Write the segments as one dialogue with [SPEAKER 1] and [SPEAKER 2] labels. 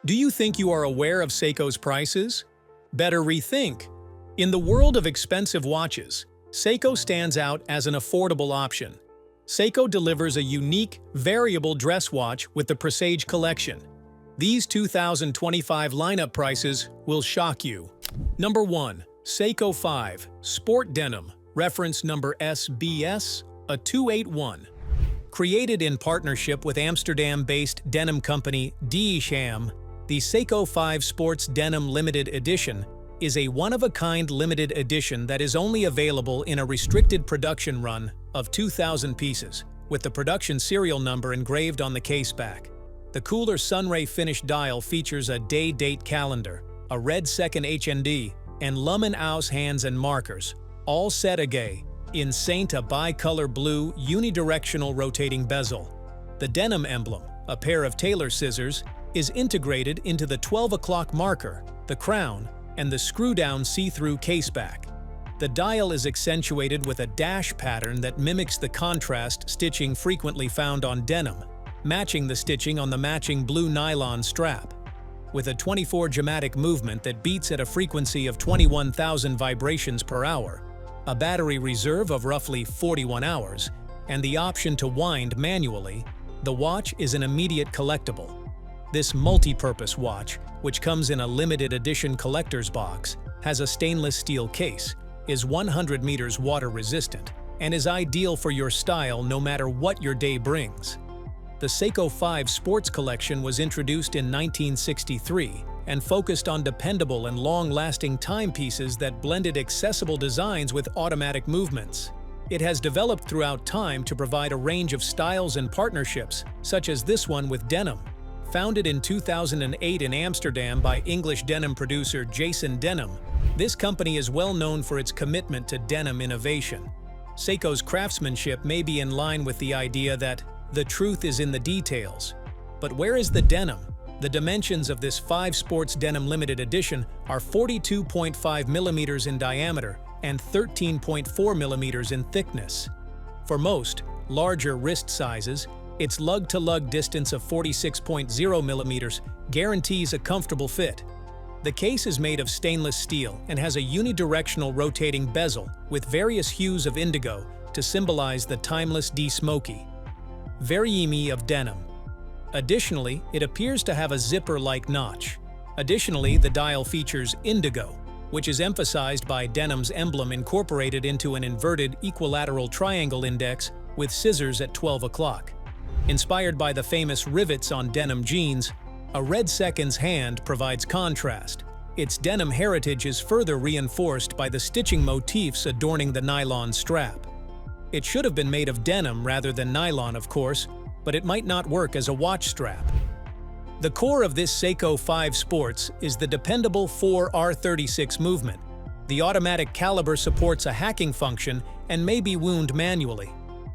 [SPEAKER 1] Do you think you are aware of Seiko's prices? Better rethink. In the world of expensive watches, Seiko stands out as an affordable option. Seiko delivers a unique, variable dress watch with the Presage collection. These 2025 lineup prices will shock you. Number 1. Seiko 5 Sport Denim, reference number SBS, a 281. Created in partnership with Amsterdam-based denim company Giugiaro, the Seiko 5 Sports Denim Limited Edition is a one-of-a-kind limited edition that is only available in a restricted production run of 2,000 pieces, with the production serial number engraved on the case back. The cooler sunray finish dial features a day-date calendar, a red second HND, and Lumen Aus hands and markers, all set again in Saint a bicolor blue unidirectional rotating bezel. The denim emblem, a pair of tailor scissors, is integrated into the 12 o'clock marker, the crown, and the screw-down see-through caseback. The dial is accentuated with a dash pattern that mimics the contrast stitching frequently found on denim, matching the stitching on the matching blue nylon strap. With a 24-geometric movement that beats at a frequency of 21,000 vibrations per hour, a battery reserve of roughly 41 hours, and the option to wind manually, the watch is an immediate collectible. This multi-purpose watch, which comes in a limited edition collector's box, has a stainless steel case, is 100 meters water resistant, and is ideal for your style no matter what your day brings. The Seiko 5 Sports Collection was introduced in 1963 and focused on dependable and long-lasting timepieces that blended accessible designs with automatic movements. It has developed throughout time to provide a range of styles and partnerships, such as this one with denim. Founded in 2008 in Amsterdam by English denim producer Jason Denim, this company is well known for its commitment to denim innovation. Seiko's craftsmanship may be in line with the idea that the truth is in the details. But where is the denim? The dimensions of this 5 Sports Denim Limited Edition are 42.5 millimeters in diameter and 13.4 millimeters in thickness. For most larger wrist sizes, its lug-to-lug distance of 46.0 millimeters guarantees a comfortable fit. The case is made of stainless steel and has a unidirectional rotating bezel with various hues of indigo to symbolize the timeless de-smoky. Variemi of denim. Additionally, it appears to have a zipper-like notch. Additionally, the dial features indigo, which is emphasized by denim's emblem incorporated into an inverted equilateral triangle index with scissors at 12 o'clock. Inspired by the famous rivets on denim jeans, a red seconds hand provides contrast. Its denim heritage is further reinforced by the stitching motifs adorning the nylon strap. It should have been made of denim rather than nylon, of course, but it might not work as a watch strap. The core of this Seiko 5 Sports is the dependable 4R36 movement. The automatic caliber supports a hacking function and may be wound manually.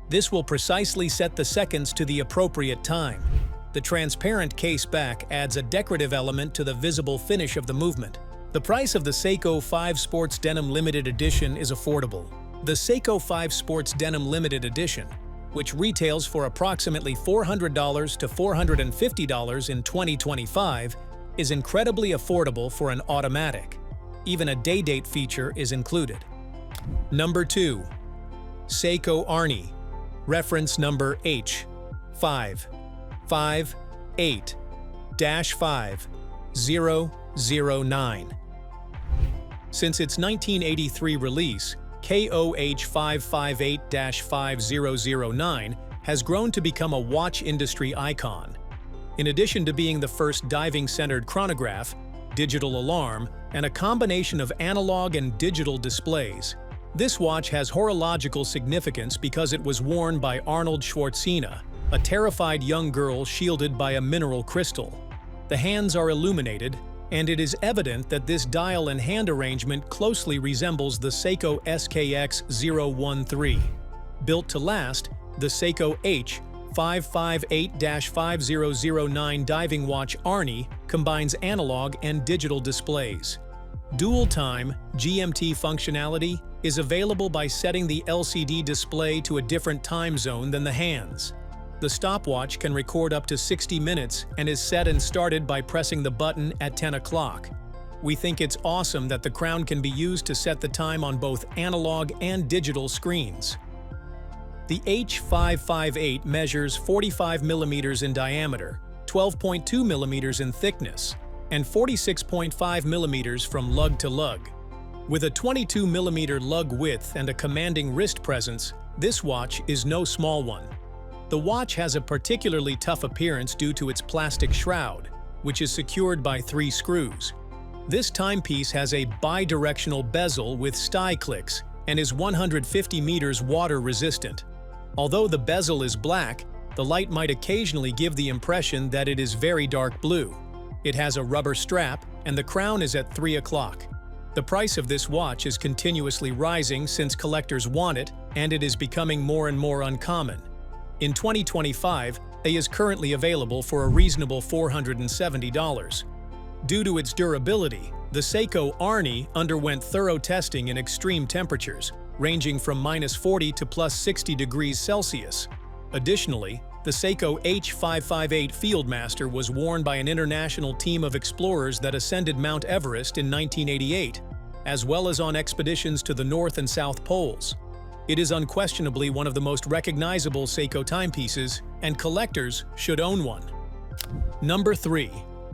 [SPEAKER 1] This will precisely set the seconds to the appropriate time. The transparent case back adds a decorative element to the visible finish of the movement. The price of the Seiko 5 Sports Denim Limited Edition is affordable. The Seiko 5 Sports Denim Limited Edition, which retails for approximately $400 to $450 in 2025, is incredibly affordable for an automatic. Even a day-date feature is included. Number 2. Seiko Arnie, reference number H558-5009. Since its 1983 release, KOH558-5009 has grown to become a watch industry icon. In addition to being the first diving-centered chronograph, digital alarm, and a combination of analog and digital displays, this watch has horological significance because it was worn by Arnold Schwarzenegger, a terrified young girl shielded by a mineral crystal. The hands are illuminated, and it is evident that this dial and hand arrangement closely resembles the Seiko SKX013. Built to last, the Seiko H558-5009 diving watch Arnie combines analog and digital displays. Dual-time GMT functionality is available by setting the LCD display to a different time zone than the hands. The stopwatch can record up to 60 minutes and is set and started by pressing the button at 10 o'clock. We think it's awesome that the crown can be used to set the time on both analog and digital screens. The H558 measures 45 mm in diameter, 12.2 mm in thickness, and 46.5 mm from lug to lug. With a 22 mm lug width and a commanding wrist presence, this watch is no small one. The watch has a particularly tough appearance due to its plastic shroud, which is secured by 3 screws. This timepiece has a bi-directional bezel with sty clicks and is 150 meters water resistant. Although the bezel is black, the light might occasionally give the impression that it is very dark blue. It has a rubber strap, and the crown is at 3 o'clock. The price of this watch is continuously rising since collectors want it, and it is becoming more and more uncommon. In 2025, it is currently available for a reasonable $470. Due to its durability, the Seiko Arnie underwent thorough testing in extreme temperatures, ranging from -40 to +60 degrees Celsius. Additionally, the Seiko H558 Fieldmaster was worn by an international team of explorers that ascended Mount Everest in 1988, as well as on expeditions to the North and South Poles. It is unquestionably one of the most recognizable Seiko timepieces, and collectors should own one. Number 3.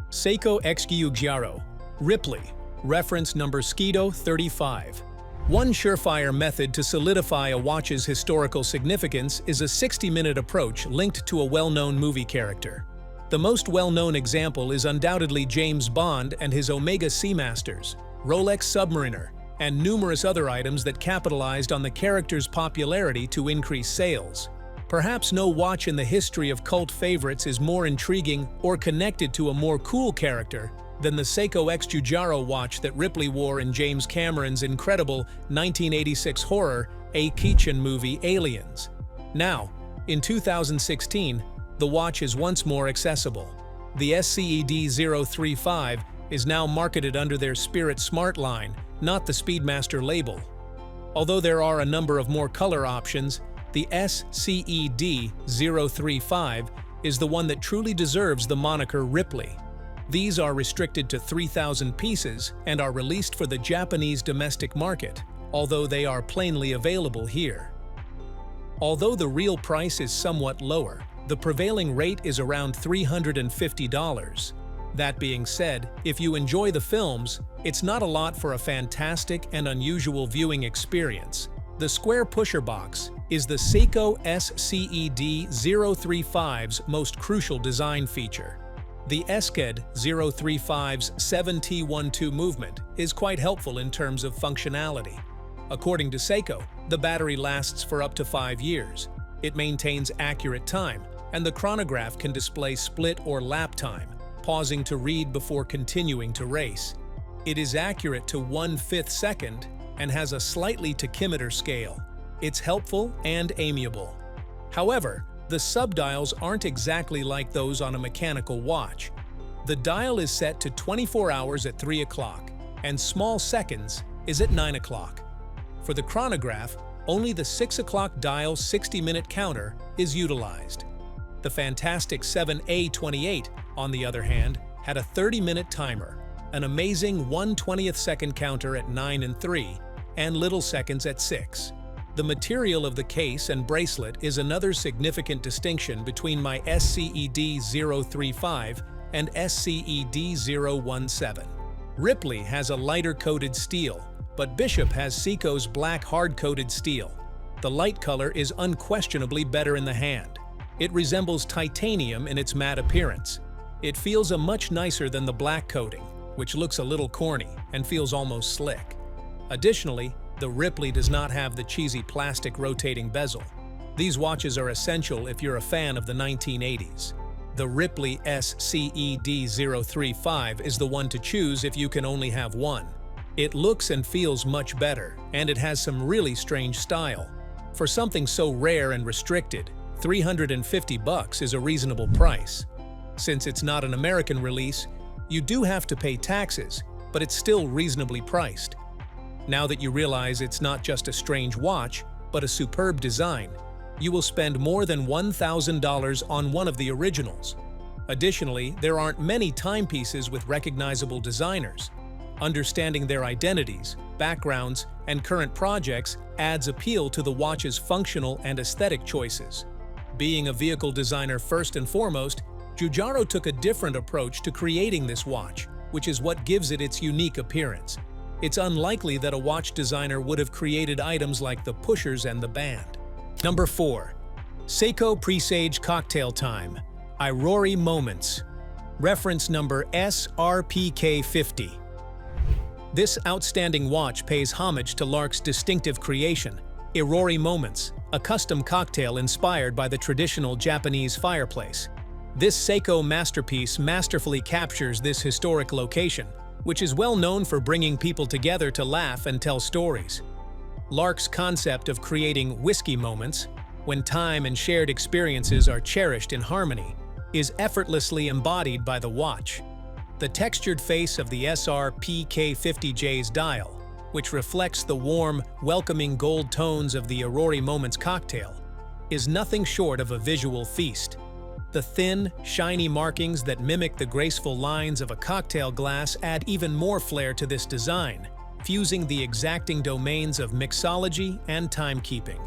[SPEAKER 1] Seiko X Giugiaro, Ripley, reference number Skido 35. One surefire method to solidify a watch's historical significance is a 60-minute approach linked to a well-known movie character. The most well-known example is undoubtedly James Bond and his Omega Seamasters, Rolex Submariner, and numerous other items that capitalized on the character's popularity to increase sales. Perhaps no watch in the history of cult favorites is more intriguing or connected to a more cool character than the Seiko X Giugiaro watch that Ripley wore in James Cameron's incredible 1986 horror A. Kitchen movie Aliens. Now, in 2016, the watch is once more accessible. The SCED 035 is now marketed under their Spirit Smart line, not the Speedmaster label. Although there are a number of more color options, the SCED 035 is the one that truly deserves the moniker Ripley. These are restricted to 3,000 pieces and are released for the Japanese domestic market, although they are plainly available here. Although the real price is somewhat lower, the prevailing rate is around $350. That being said, if you enjoy the films, it's not a lot for a fantastic and unusual viewing experience. The square pusher box is the Seiko SCED 035's most crucial design feature. The SCED 035's 7T12 movement is quite helpful in terms of functionality. According to Seiko, the battery lasts for up to 5 years. It maintains accurate time, and the chronograph can display split or lap time, pausing to read before continuing to race. It is accurate to 1/5 second and has a slightly tachymeter scale. It's helpful and amiable. However, the subdials aren't exactly like those on a mechanical watch. The dial is set to 24 hours at 3 o'clock, and small seconds is at 9 o'clock. For the chronograph, only the 6 o'clock dial 60-minute counter is utilized. The fantastic 7A28, on the other hand, had a 30-minute timer, an amazing 1/20th second counter at 9 and 3, and little seconds at 6. The material of the case and bracelet is another significant distinction between my SCED 035 and SCED 017. Ripley has a lighter coated steel, but Bishop has Seiko's black hard-coated steel. The light color is unquestionably better in the hand. It resembles titanium in its matte appearance. It feels much nicer than the black coating, which looks a little corny and feels almost slick. Additionally, the Ripley does not have the cheesy plastic rotating bezel. These watches are essential if you're a fan of the 1980s. The Ripley SCED 035 is the one to choose if you can only have one. It looks and feels much better, and it has some really strange style. For something so rare and restricted, $350 is a reasonable price. Since it's not an American release, you do have to pay taxes, but it's still reasonably priced. Now that you realize it's not just a strange watch, but a superb design, you will spend more than $1,000 on one of the originals. Additionally, there aren't many timepieces with recognizable designers. Understanding their identities, backgrounds, and current projects adds appeal to the watch's functional and aesthetic choices. Being a vehicle designer first and foremost, Giugiaro took a different approach to creating this watch, which is what gives it its unique appearance. It's unlikely that a watch designer would have created items like the pushers and the band. Number 4. Seiko Presage Cocktail Time, Iori Moments. Reference number SRPK50. This outstanding watch pays homage to Lark's distinctive creation, Iori Moments, a custom cocktail inspired by the traditional Japanese fireplace. This Seiko masterpiece masterfully captures this historic location, which is well known for bringing people together to laugh and tell stories. Lark's concept of creating whiskey moments, when time and shared experiences are cherished in harmony, is effortlessly embodied by the watch. The textured face of the SRPK50J's dial, which reflects the warm, welcoming gold tones of the Iori Moments cocktail, is nothing short of a visual feast. The thin, shiny markings that mimic the graceful lines of a cocktail glass add even more flair to this design, fusing the exacting domains of mixology and timekeeping.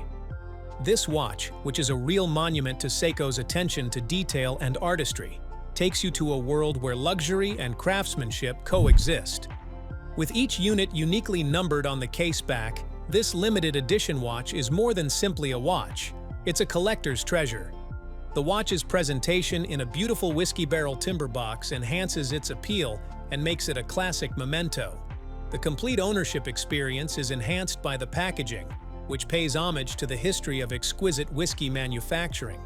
[SPEAKER 1] This watch, which is a real monument to Seiko's attention to detail and artistry, takes you to a world where luxury and craftsmanship coexist. With each unit uniquely numbered on the case back, this limited edition watch is more than simply a watch. It's a collector's treasure. The watch's presentation in a beautiful whiskey barrel timber box enhances its appeal and makes it a classic memento. The complete ownership experience is enhanced by the packaging, which pays homage to the history of exquisite whiskey manufacturing.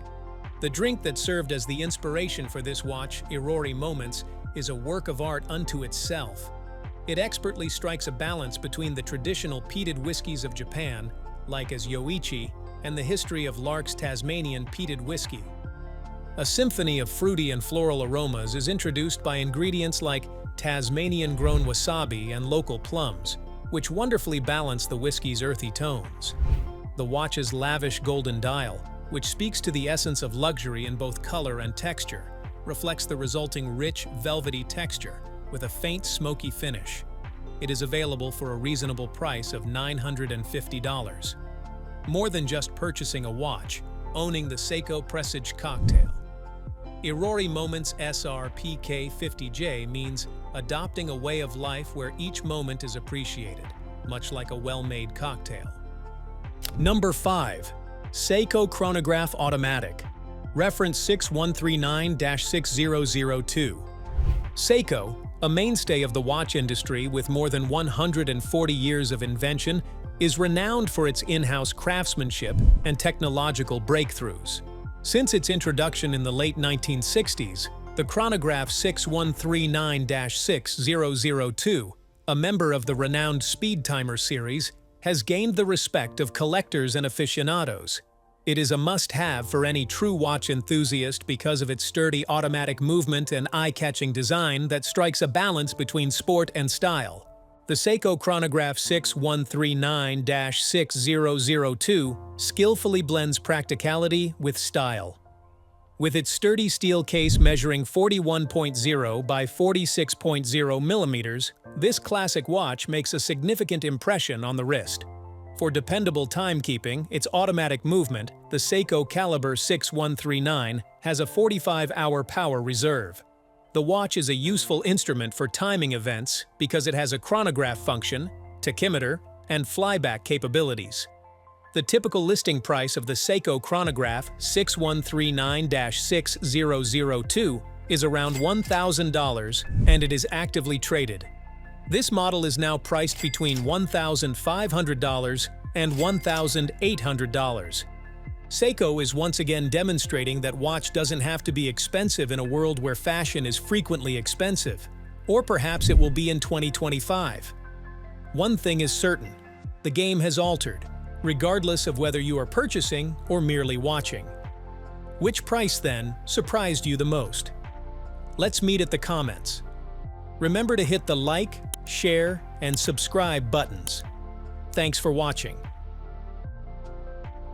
[SPEAKER 1] The drink that served as the inspiration for this watch, Iori Moments, is a work of art unto itself. It expertly strikes a balance between the traditional peated whiskies of Japan, like as Yoichi, and the history of Lark's Tasmanian peated whiskey. A symphony of fruity and floral aromas is introduced by ingredients like Tasmanian-grown wasabi and local plums, which wonderfully balance the whiskey's earthy tones. The watch's lavish golden dial, which speaks to the essence of luxury in both color and texture, reflects the resulting rich, velvety texture with a faint smoky finish. It is available for a reasonable price of $950. More than just purchasing a watch, owning the Seiko Presage cocktail. Iori Moments SRPK50J means adopting a way of life where each moment is appreciated, much like a well-made cocktail. Number 5. Seiko Chronograph Automatic. Reference 6139-6002. Seiko, a mainstay of the watch industry with more than 140 years of invention, is renowned for its in-house craftsmanship and technological breakthroughs. Since its introduction in the late 1960s, the Chronograph 6139-6002, a member of the renowned Speed Timer series, has gained the respect of collectors and aficionados. It is a must-have for any true watch enthusiast because of its sturdy automatic movement and eye-catching design that strikes a balance between sport and style. The Seiko Chronograph 6139-6002 skillfully blends practicality with style. With its sturdy steel case measuring 41.0 by 46.0 millimeters, this classic watch makes a significant impression on the wrist. For dependable timekeeping, its automatic movement, the Seiko Caliber 6139, has a 45-hour power reserve. The watch is a useful instrument for timing events because it has a chronograph function, tachymeter, and flyback capabilities. The typical listing price of the Seiko Chronograph 6139-6002 is around $1,000, and it is actively traded. This model is now priced between $1,500 and $1,800. Seiko is once again demonstrating that watch doesn't have to be expensive in a world where fashion is frequently expensive, or perhaps it will be in 2025. One thing is certain, the game has altered, regardless of whether you are purchasing or merely watching. Which price, then, surprised you the most? Let's meet at the comments. Remember to hit the like, share, and subscribe buttons. Thanks for watching.